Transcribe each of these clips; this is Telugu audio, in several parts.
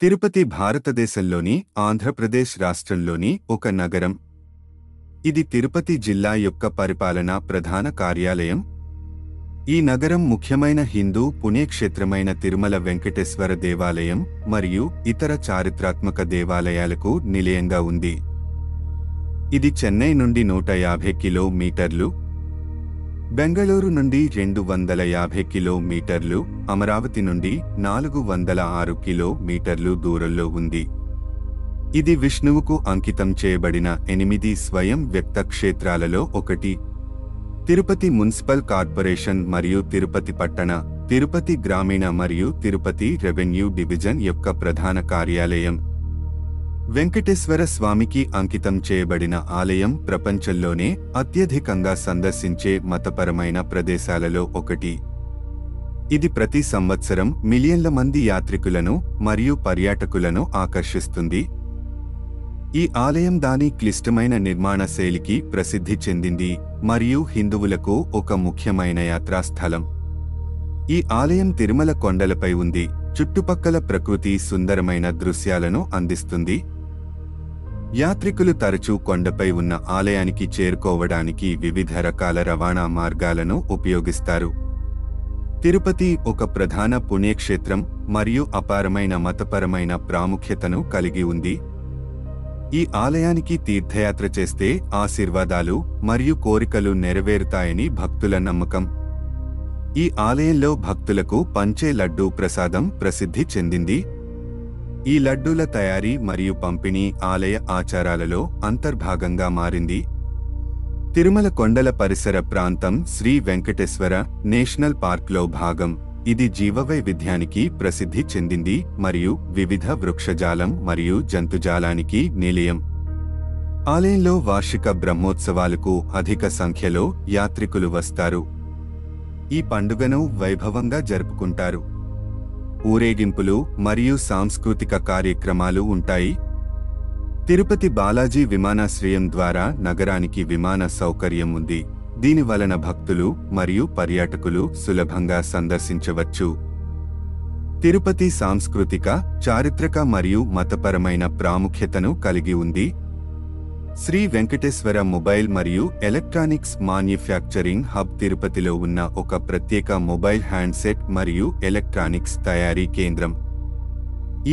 తిరుపతి భారతదేశంలోని ఆంధ్రప్రదేశ్ రాష్ట్రంలోని ఒక నగరం. ఇది తిరుపతి జిల్లా యొక్క పరిపాలనా ప్రధాన కార్యాలయం. ఈ నగరం ముఖ్యమైన హిందూ పుణ్యక్షేత్రమైన తిరుమల వెంకటేశ్వర దేవాలయం మరియు ఇతర చారిత్రాత్మక దేవాలయాలకు నిలయంగా ఉంది. ఇది చెన్నై నుండి 150 కిలోమీటర్లు, బెంగళూరు నుండి 250 కిలోమీటర్లు, అమరావతి నుండి 406 కిలోమీటర్లు దూరంలో ఉంది. ఇది విష్ణువుకు అంకితం చేయబడిన 8 స్వయం వ్యక్త క్షేత్రాలలో ఒకటి. తిరుపతి మున్సిపల్ కార్పొరేషన్ మరియు తిరుపతి పట్టణ, తిరుపతి గ్రామీణ మరియు తిరుపతి రెవెన్యూ డివిజన్ యొక్క ప్రధాన కార్యాలయం. వెంకటేశ్వర స్వామికి అంకితం చేయబడిన ఆలయం ప్రపంచంలోనే అత్యధికంగా సందర్శించే మతపరమైన ప్రదేశాలలో ఒకటి. ఇది ప్రతి సంవత్సరం మిలియన్ల మంది యాత్రికులను మరియు పర్యాటకులను ఆకర్షిస్తుంది. ఈ ఆలయం దాని క్లిష్టమైన నిర్మాణ శైలికి ప్రసిద్ధి చెందింది మరియు హిందువులకు ఒక ముఖ్యమైన యాత్రాస్థలం. ఈ ఆలయం తిరుమల కొండలపై ఉంది, చుట్టుపక్కల ప్రకృతి సుందరమైన దృశ్యాలను అందిస్తుంది. యాత్రికులు తరచూ కొండపై ఉన్న ఆలయానికి చేరుకోవడానికి వివిధ రకాల రవాణా మార్గాలను ఉపయోగిస్తారు. తిరుపతి ఒక ప్రధాన పుణ్యక్షేత్రం మరియు అపారమైన మతపరమైన ప్రాముఖ్యతను కలిగి ఉంది. ఈ ఆలయానికి తీర్థయాత్ర చేస్తే ఆశీర్వాదాలు మరియు కోరికలు నెరవేరుతాయని భక్తుల నమ్మకం. ఈ ఆలయంలో భక్తులకు పంచే లడ్డూ ప్రసాదం ప్రసిద్ధి చెందింది. ఈ లడ్డూల తయారీ మరియు పంపిణీ ఆలయ ఆచారాలలో అంతర్భాగంగా మారింది. తిరుమల కొండల పరిసర ప్రాంతం శ్రీ వెంకటేశ్వర నేషనల్ పార్క్లో భాగం. ఇది జీవవైవిధ్యానికి ప్రసిద్ధి చెందింది మరియు వివిధ వృక్షజాలం మరియు జంతుజాలానికి నిలయం. ఆలయంలో వార్షిక బ్రహ్మోత్సవాలకు అధిక సంఖ్యలో యాత్రికులు వస్తారు. ఈ పండుగను వైభవంగా జరుపుకుంటారు. ఊరేగింపులు మరియు సాంస్కృతిక కార్యక్రమాలు ఉంటాయి. తిరుపతి బాలాజీ విమానాశ్రయం ద్వారా నగరానికి విమాన సౌకర్యం ఉంది. దీని వలన భక్తులు మరియు పర్యాటకులు సులభంగా సందర్శించవచ్చు. తిరుపతి సాంస్కృతిక, చారిత్రక మరియు మతపరమైన ప్రాముఖ్యతను కలిగి ఉంది. శ్రీ వెంకటేశ్వర మొబైల్ మరియు ఎలక్ట్రానిక్స్ మ్యానుఫ్యాక్చరింగ్ హబ్ తిరుపతిలో ఉన్న ఒక ప్రత్యేక మొబైల్ హ్యాండ్సెట్ మరియు ఎలక్ట్రానిక్స్ తయారీ కేంద్రం.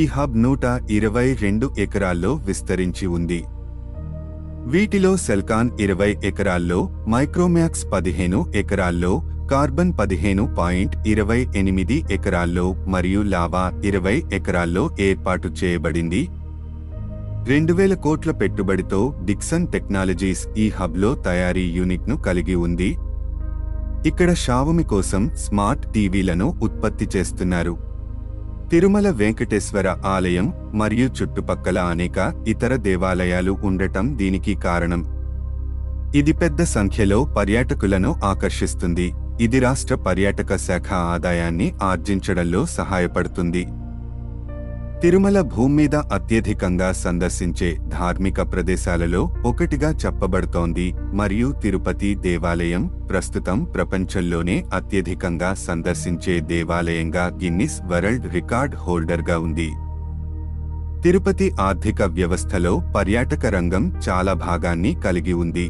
ఈ హబ్ 122 ఎకరాల్లో విస్తరించి ఉంది. వీటిలో సెల్కాన్ 20 ఎకరాల్లో, మైక్రోమ్యాక్స్ 15 ఎకరాల్లో, కార్బన్ 15.28 ఎకరాల్లో మరియు లావా 20 ఎకరాల్లో ఏర్పాటు చేయబడింది. 2000 కోట్ల పెట్టుబడితో డిక్సన్ టెక్నాలజీస్ ఈ హబ్లో తయారీ యూనిట్ను కలిగి ఉంది. ఇక్కడ షావమి కోసం స్మార్ట్ టీవీలను ఉత్పత్తి చేస్తున్నారు. తిరుమల వెంకటేశ్వర ఆలయం మరియు చుట్టుపక్కల అనేక ఇతర దేవాలయాలు ఉండటం దీనికి కారణం. ఇది పెద్ద సంఖ్యలో పర్యాటకులను ఆకర్షిస్తుంది. ఇది రాష్ట్ర పర్యాటక శాఖ ఆదాయాన్ని ఆర్జించడంలో సహాయపడుతుంది. తిరుమల భూమి మీద అత్యధికంగా సందర్శించే ధార్మిక ప్రదేశాలలో ఒకటిగా చెప్పబడుతోంది మరియు తిరుపతి దేవాలయం ప్రస్తుతం ప్రపంచంలోనే అత్యధికంగా సందర్శించే దేవాలయంగా గిన్నిస్ వరల్డ్ రికార్డ్ హోల్డర్గా ఉంది. తిరుపతి ఆర్థిక వ్యవస్థలో పర్యాటక రంగం చాలా భాగాన్ని కలిగి ఉంది.